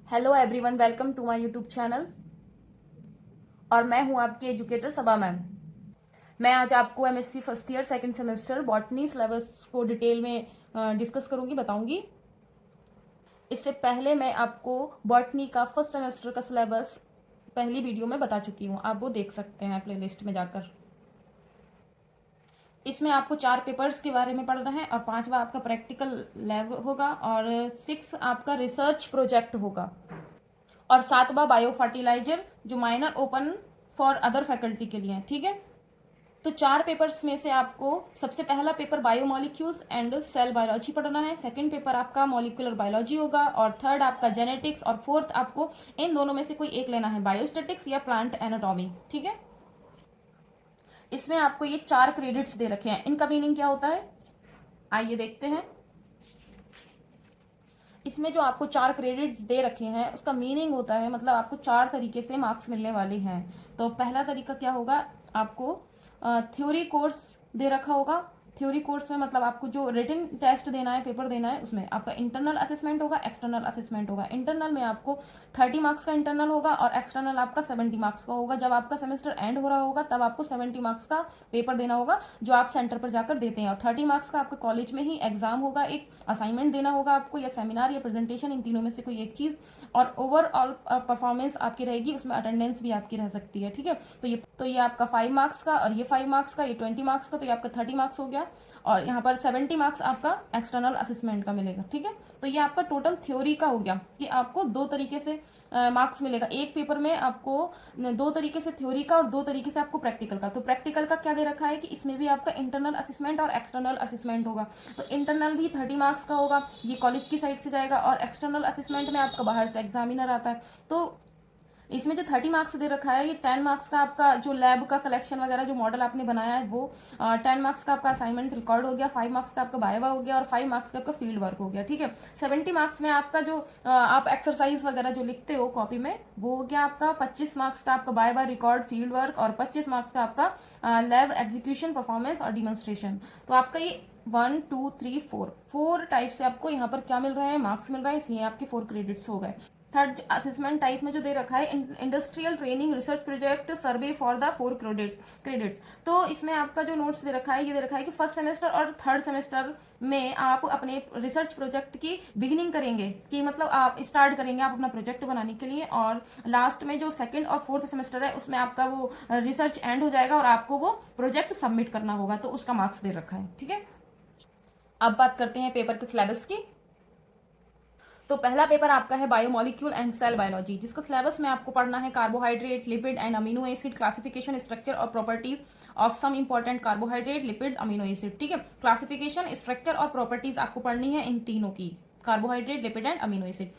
Hello everyone, welcome to my YouTube channel. और मैं हूं आपकी एजुकेटर सबा मैम। मैं आज आपको MSc first year second semester botany syllabus को डिटेल में डिस्कस करूंगी, बताऊंगी। इससे पहले मैं आपको बॉटनी का फर्स्ट सेमेस्टर का सिलेबस पहली वीडियो में बता चुकी हूँ, आप वो देख सकते हैं प्लेलिस्ट में जाकर। इसमें आपको 4 पेपर्स के बारे में पढ़ना है और 5वां आपका प्रैक्टिकल लैब होगा और 6 आपका रिसर्च प्रोजेक्ट होगा और 7वां बायो फर्टिलाइजर जो minor open for other faculty के लिए है। ठीक है, तो 4 पेपर्स में से आपको सबसे पहला paper biomolecules and cell biology पढ़ना है, सेकंड पेपर आपका मॉलिक्यूलर बायोलॉजी होगा और थर्ड आपका जेनेटिक्स और फोर्थ आपको इन दोनों में से कोई एक लेना है, बायोस्टेटिक्स या प्लांट एनाटॉमी। ठीक है, इसमें आपको ये 4 क्रेडिट्स दे रखे हैं। इनका मीनिंग क्या होता है आइए देखते हैं। इसमें जो आपको 4 क्रेडिट्स दे रखे हैं उसका मीनिंग होता है, मतलब आपको 4 तरीके से मार्क्स मिलने वाले हैं। तो पहला तरीका क्या होगा, आपको थ्योरी कोर्स दे रखा होगा। थ्योरी कोर्स में मतलब आपको जो रिटन टेस्ट देना है, पेपर देना है, उसमें आपका इंटरनल असेसमेंट होगा, एक्सटर्नल असेसमेंट होगा। इंटरनल में आपको 30 मार्क्स का इंटरनल होगा और एक्सटर्नल आपका 70 मार्क्स का होगा। जब आपका सेमेस्टर एंड हो रहा होगा तब आपको 70 मार्क्स का पेपर देना होगा जो आप सेंटर पर जाकर देते हैं, और 30 मार्क्स का आपका कॉलेज में ही एग्जाम होगा, एक असाइनमेंट देना होगा आपको, या सेमिनार या प्रेजेंटेशन, इन तीनों में से कोई एक चीज। और ओवरऑल परफॉर्मेंस आपकी रहेगी, उसमें अटेंडेंस भी आपकी रह सकती है। ठीक है, तो ये आपका 5 मार्क्स का और ये 5 मार्क्स का, ये 20 मार्क्स का, तो ये आपका 30 मार्क्स हो गया। और यहाँ पर 70 मार्क्स आपका एक्सटर्नल असेसमेंट का मिलेगा। ठीक है, तो ये आपका टोटल थ्योरी का हो गया कि आपको 2 तरीके से मार्क्स मिलेगा एक पेपर में, आपको 2 तरीके से थ्योरी का और 2 तरीके से आपको प्रैक्टिकल का। तो प्रैक्टिकल का क्या दे रखा है कि इसमें भी आपका इंटरनल असेसमेंट और एक्सटर्नल असेसमेंट होगा। तो इंटरनल भी 30 मार्क्स का होगा, ये कॉलेज की साइड से जाएगा, और एक्सटर्नल असेसमेंट में आपका बाहर से एग्जामिनर आता है। तो इसमें जो 30 मार्क्स दे रखा है, ये 10 मार्क्स का आपका जो लैब का कलेक्शन वगैरह जो मॉडल आपने बनाया है वो, 10 मार्क्स का आपका असाइनमेंट रिकॉर्ड हो गया, 5 मार्क्स का आपका बायवा हो गया और 5 मार्क्स का आपका फील्ड वर्क हो गया। ठीक है, 70 मार्क्स में आपका जो आप एक्सरसाइज वगैरह जो लिखते हो कॉपी में, वो हो गया आपका 25 मार्क्स का आपका बायवा, रिकॉर्ड, फील्ड वर्क, और 25 मार्क्स का आपका लैब एग्जीक्यूशन, परफॉर्मेंस और डिमॉन्स्ट्रेशन। तो आपका ये 1 2 3 4 टाइप से आपको यहाँ पर क्या मिल रहे हैं, मार्क्स मिल रहे हैं, इसलिए आपके 4 क्रेडिट्स हो गए। थर्ड असेसमेंट टाइप में जो दे रखा है, industrial training research project survey for the 4 credits. तो इसमें आपका जो नोट्स दे रखा है, ये दे रखा है कि फर्स्ट सेमेस्टर और थर्ड सेमेस्टर में आप अपने रिसर्च प्रोजेक्ट की बिगिनिंग करेंगे, कि मतलब आप स्टार्ट करेंगे आप अपना प्रोजेक्ट बनाने के लिए, और लास्ट में जो सेकंड और फोर्थ सेमेस्टर है उसमें आपका वो रिसर्च एंड हो जाएगा और आपको वो प्रोजेक्ट सबमिट करना होगा, तो उसका मार्क्स दे रखा है। ठीक है, अब बात करते हैं पेपर के सिलेबस की। तो पहला पेपर आपका है बायोमोलिक्यूल एंड सेल बायोलॉजी, जिसका सिलेबस में आपको पढ़ना है carbohydrate, lipid and amino acid, classification, structure और properties of some important carbohydrate, lipid, amino acid. ठीक है, क्लासिफिकेशन, स्ट्रक्चर और प्रॉपर्टीज आपको पढ़नी है इन तीनों की, carbohydrate, lipid and amino acid.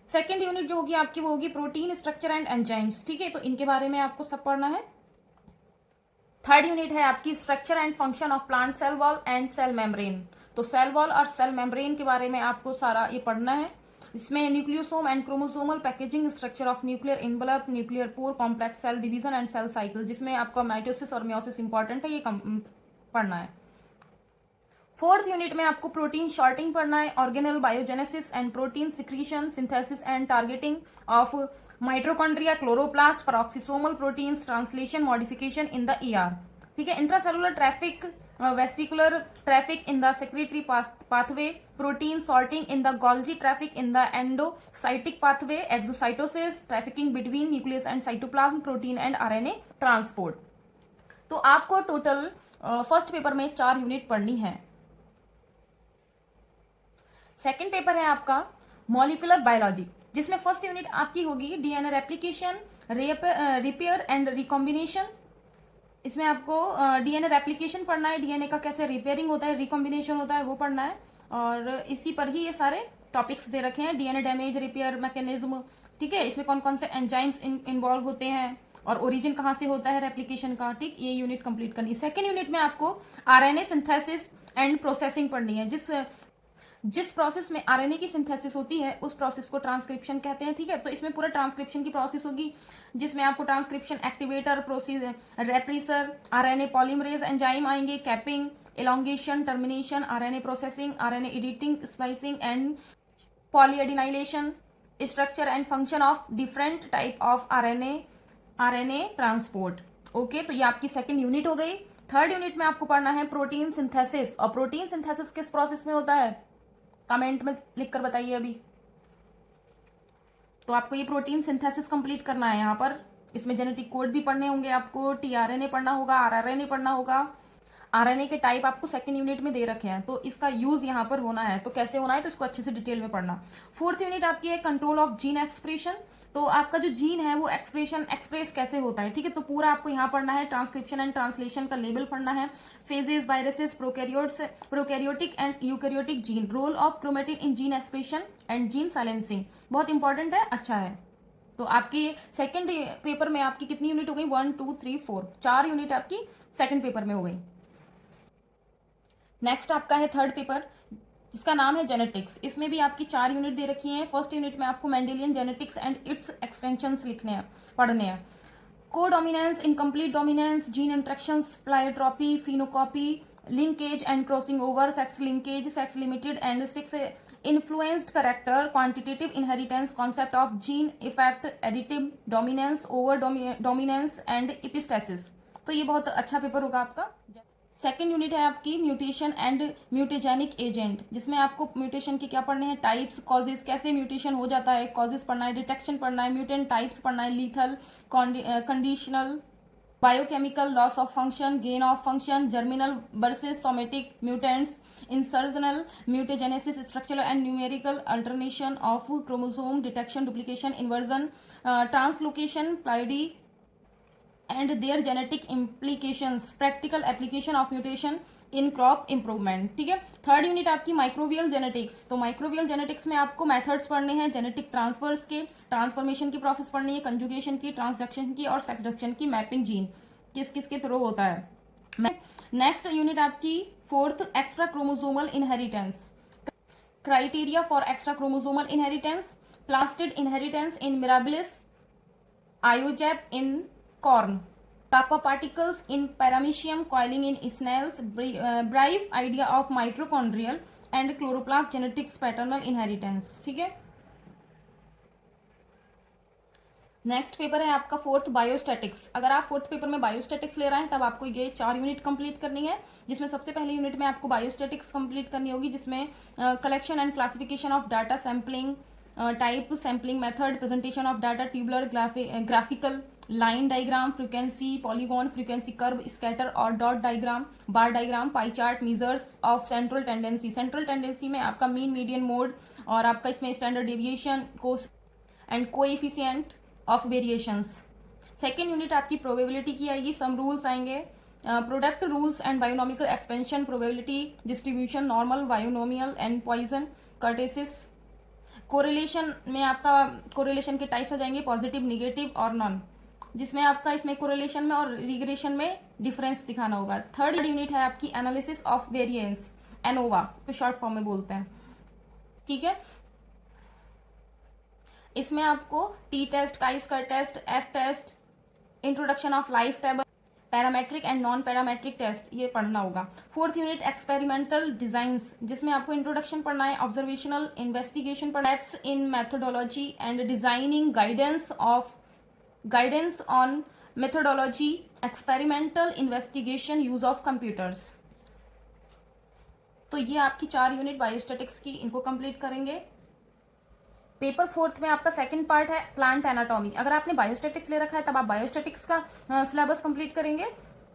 Second unit जो होगी आपकी वो होगी प्रोटीन, स्ट्रक्चर एंड एंजाइम्स। ठीक है, तो इनके बारे में आपको सब पढ़ना है। थर्ड यूनिट है आपकी structure and function of plant cell wall and cell membrane. तो सेल वॉल और सेल मेम्ब्रेन के बारे में आपको सारा ये पढ़ना है। इसमें nucleosome and chromosomal packaging, structure of nuclear envelope, nuclear pore, complex cell division and cell cycle, जिसमें आपका माइटोसिस और मियोसिस इंपॉर्टेंट है, ये पढ़ना है। फोर्थ यूनिट में आपको प्रोटीन शॉर्टिंग पढ़ना है, organelle biogenesis and protein secretion, synthesis and targeting of mitochondria, chloroplast, peroxisomal proteins, translation, modification in the ER. ठीक है, intracellular traffic, vesicular traffic in the secretory pathway, protein sorting in the Golgi traffic in the endocytic pathway, exocytosis, trafficking between nucleus and cytoplasm, protein and RNA transport. तो आपको total first paper में 4 unit पढ़नी है। Second paper है आपका molecular biology, जिसमें first unit आपकी होगी DNA replication, repair and recombination. इसमें आपको डीएनए रेप्लिकेशन पढ़ना है, डीएनए का कैसे रिपेयरिंग होता है, रिकॉम्बिनेशन होता है, वो पढ़ना है। और इसी पर ही ये सारे टॉपिक्स दे रखे हैं, डीएनए डैमेज, रिपेयर मैकेनिज्म। ठीक है, इसमें कौन कौन से एंजाइम्स इन्वॉल्व होते हैं और ओरिजिन कहाँ से होता है रेप्लिकेशन का। ठीक, ये यूनिट कंप्लीट करनी है। सेकेंड यूनिट में आपको आरएनए सिंथेसिस एंड प्रोसेसिंग पढ़नी है। जिस प्रोसेस में आरएनए की सिंथेसिस होती है उस प्रोसेस को ट्रांसक्रिप्शन कहते हैं। ठीक है, तो इसमें पूरा ट्रांसक्रिप्शन की प्रोसेस होगी, जिसमें आपको transcription activator, process, repressor, RNA polymerase enzyme आएंगे, capping, elongation, termination, RNA processing, RNA editing, splicing and polyadenylation, structure and function of different type of RNA transport. Okay, तो ये आपकी सेकंड यूनिट हो गई। थर्ड यूनिट में आपको पढ़ना है प्रोटीन सिंथेसिस। और प्रोटीन सिंथेसिस किस प्रोसेस में होता है, कमेंट में लिखकर बताइए अभी। तो आपको ये प्रोटीन सिंथेसिस कंप्लीट करना है। यहाँ पर इसमें जेनेटिक कोड भी पढ़ने होंगे आपको, टीआरएनए पढ़ना होगा, आरआरएनए पढ़ना होगा। आरएनए के टाइप आपको सेकंड यूनिट में दे रखे हैं, तो इसका यूज यहाँ पर होना है, तो कैसे होना है तो इसको अच्छे से डिटेल में पढ़ना। फोर्थ यूनिट आपकी है कंट्रोल ऑफ जीन एक्सप्रेशन। तो आपका जो जीन है वो एक्सप्रेस कैसे होता है, ठीक है। तो पूरा आपको यहाँ पढ़ना है, ट्रांसक्रिप्शन एंड ट्रांसलेशन का लेवल पढ़ना है, phages, viruses, prokaryotic and eukaryotic gene, role of chromatin in gene expression and gene silencing. बहुत इंपॉर्टेंट है, अच्छा है। तो आपकी सेकंड पेपर में आपकी कितनी यूनिट हो गई, 1 2 3 4, 4 यूनिट आपकी सेकंड पेपर में हो गई। नेक्स्ट आपका है थर्ड पेपर, जिसका नाम है जेनेटिक्स। इसमें भी आपकी 4 यूनिट दे रखी हैं। फर्स्ट यूनिट में आपको Mendelian genetics and its extensions लिखने हैं, पढ़ने हैं। Codominance, incomplete dominance, gene interactions, pleiotropy, phenocopy, linkage and crossing over, sex linkage, sex limited and sex influenced character, quantitative inheritance, concept of gene effect, additive dominance, over dominance and epistasis. तो ये बहुत अच्छा paper होगा आपका। Second unit है आपकी mutation and म्यूटेजेनिक agent, जिसमें आपको म्यूटेशन के क्या पढ़ने हैं, टाइप्स, कॉजेज, कैसे म्यूटेशन हो जाता है, कॉजेज पढ़ना है, डिटेक्शन पढ़ना है, म्यूटेंट टाइप्स पढ़ना है, lethal, conditional, biochemical, loss of function, gain of function, germinal versus somatic mutants, insertional mutagenesis, structural and numerical alternation of chromosome, detection, duplication, inversion, translocation, ploidy and their genetic implications, practical application of mutation in crop improvement, ठीक है। Third unit आपकी microbial genetics. तो microbial genetics में आपको methods पढ़ने हैं, genetic transverse के, transformation की प्रोसेस पढ़नी है, कंजुगेशन की, ट्रांसडक्शन की और सेक्सडक्शन की, मैपिंग जीन किस किस के थ्रू होता है। नेक्स्ट यूनिट आपकी fourth, extra chromosomal inheritance, criteria for extra chromosomal inheritance, plastid inheritance in Mirabilis, iojap in corn, kappa particles in paramecium coiling in snails, brief idea of mitochondrial and chloroplast genetics, paternal inheritance, ठीक है। Next paper है आपका fourth, biostatics. अगर आप fourth paper में biostatics ले रहे हैं तब आपको ये 4 यूनिट कंप्लीट करनी है, जिसमें सबसे पहले यूनिट में आपको बायोस्टैटिक्स कंप्लीट करनी होगी, जिसमें collection and classification of data, sampling type, sampling method, presentation of data, tubular, graphical, line diagram, frequency, polygon, frequency curve, scatter और dot diagram, bar diagram, pie chart, measures of central tendency. Central tendency में आपका mean, median, mode और आपका इसमें standard deviation and coefficient of variations. Second unit आपकी probability की आएगी, sum rules आएंगे, product rules and binomial expansion, probability distribution, normal, binomial and Poisson, kurtosis. Correlation में आपका कोरिलेशन के टाइप्स आ जाएंगे, पॉजिटिव, निगेटिव और नॉन, जिसमें आपका इसमें कोरिलेशन में और रिग्रेशन में डिफरेंस दिखाना होगा। थर्ड यूनिट है आपकी एनालिसिस ऑफ वेरिएंस, एनोवा, इसको शॉर्ट फॉर्म में बोलते हैं, ठीक है। इसमें आपको T test, chi square test, F test, introduction of life table, parametric and non parametric test, ये पढ़ना होगा। फोर्थ यूनिट एक्सपेरिमेंटल डिजाइंस, जिसमें आपको इंट्रोडक्शन पढ़ना है, ऑब्जर्वेशनल इन्वेस्टिगेशन पढ़ना है, steps in methodology and designing, guidance on methodology, experimental investigation, use of computers. तो ये आपकी 4 यूनिट बायोस्टैटिक्स की, इनको कंप्लीट करेंगे। पेपर फोर्थ में आपका सेकंड पार्ट है प्लांट एनाटॉमी। अगर आपने बायोस्टैटिक्स ले रखा है तब आप बायोस्टैटिक्स का सिलेबस कंप्लीट करेंगे,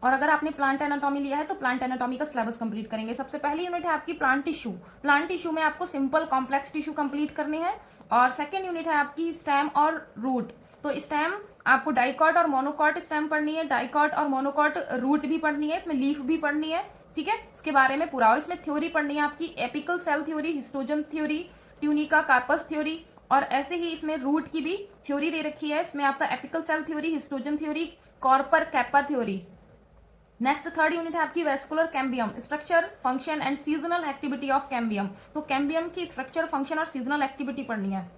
और अगर आपने प्लांट एनाटॉमी लिया है तो प्लांट एनाटॉमी का सिलेबस कंप्लीट करेंगे। सबसे पहली यूनिट है आपकी प्लांट टिश्यू। प्लांट टिश्यू में आपको सिंपल कॉम्प्लेक्स टिश्यू कंप्लीट करने हैं। और सेकेंड यूनिट है आपकी स्टेम और रूट। तो स्टेम आपको डाइकॉट और मोनोकॉट स्टेम पढ़नी है, डाइकॉट और मोनोकॉट रूट भी पढ़नी है, इसमें लीफ भी पढ़नी है, ठीक है, उसके बारे में पूरा। और इसमें थ्योरी पढ़नी है आपकी, apical cell theory, histogen theory, tunica corpus theory, और ऐसे ही इसमें रूट की भी थ्योरी दे रखी है। इसमें आपका apical cell theory, histogen theory, korper kappe theory. Next third unit है आपकी vascular cambium, structure, function and seasonal activity of cambium. तो कैम्बियम की स्ट्रक्चर, फंक्शन और सीजनल एक्टिविटी पढ़नी है।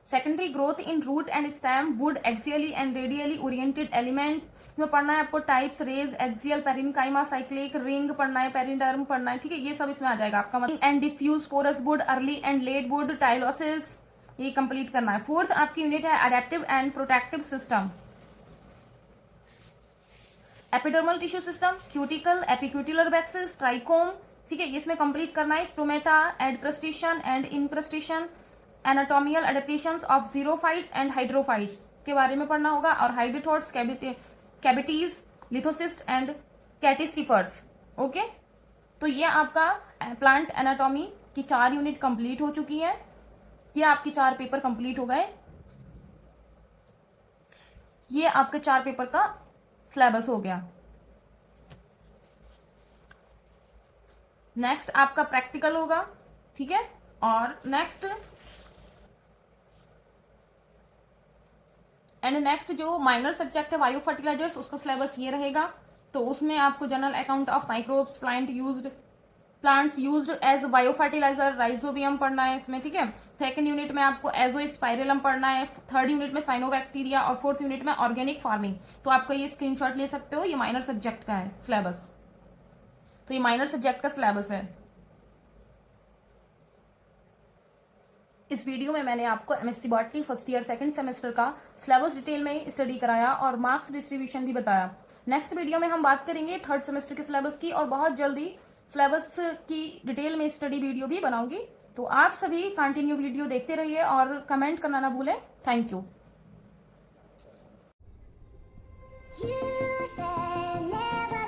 Secondary growth in root and stem, wood, axially and radially oriented element, इसमें पढ़ना है आपको types, rays, axial, parenchyma, cyclic, ring पढ़ना है, पेरिडर्म पढ़ना है, ठीक है, ये सब इसमें आ जाएगा आपका। And diffuse porous wood, early and late wood, tylosis, ये कंप्लीट करना है। फोर्थ आपकी यूनिट है adaptive and protective system, epidermal tissue system, cuticle, epicuticular waxes, trichome, ठीक है, इसमें कंप्लीट करना है। Stomata, adcrustation and incrustation, anatomical adaptations of xerophytes and hydrophytes के बारे में पढ़ना होगा, और hydathodes, cavities, lithocysts and laticifers. Okay, तो ये आपका प्लांट एनाटॉमी की 4 यूनिट कंप्लीट हो चुकी है। ये आपके 4 पेपर कंप्लीट हो गए। ये आपके 4 पेपर का सिलेबस हो गया। नेक्स्ट आपका प्रैक्टिकल होगा, ठीक है, और नेक्स्ट जो माइनर सब्जेक्ट है बायो फर्टिलाइजर्स, उसका सिलेबस ये रहेगा। तो उसमें आपको general account of microbes, plants used as biofertiliser, rhizobium पढ़ना है इसमें, ठीक है। सेकंड यूनिट में आपको एजोस्पाइरलम पढ़ना है, थर्ड यूनिट में साइनोबैक्टीरिया, और फोर्थ यूनिट में ऑर्गेनिक फार्मिंग। तो आपको ये स्क्रीनशॉट ले सकते हो, ये माइनर सब्जेक्ट का है सिलेबस। तो ये माइनर सब्जेक्ट का सिलेबस है। इस वीडियो में मैंने आपको MSc botany first year second semester का सिलेबस डिटेल में स्टडी कराया और मार्क्स डिस्ट्रीब्यूशन भी बताया। नेक्स्ट वीडियो में हम बात करेंगे थर्ड सेमेस्टर के सिलेबस की, और बहुत जल्दी सिलेबस की डिटेल में स्टडी वीडियो भी बनाऊंगी। तो आप सभी कंटिन्यू वीडियो देखते रहिए और कमेंट करना ना भूलें। Thank you. You said never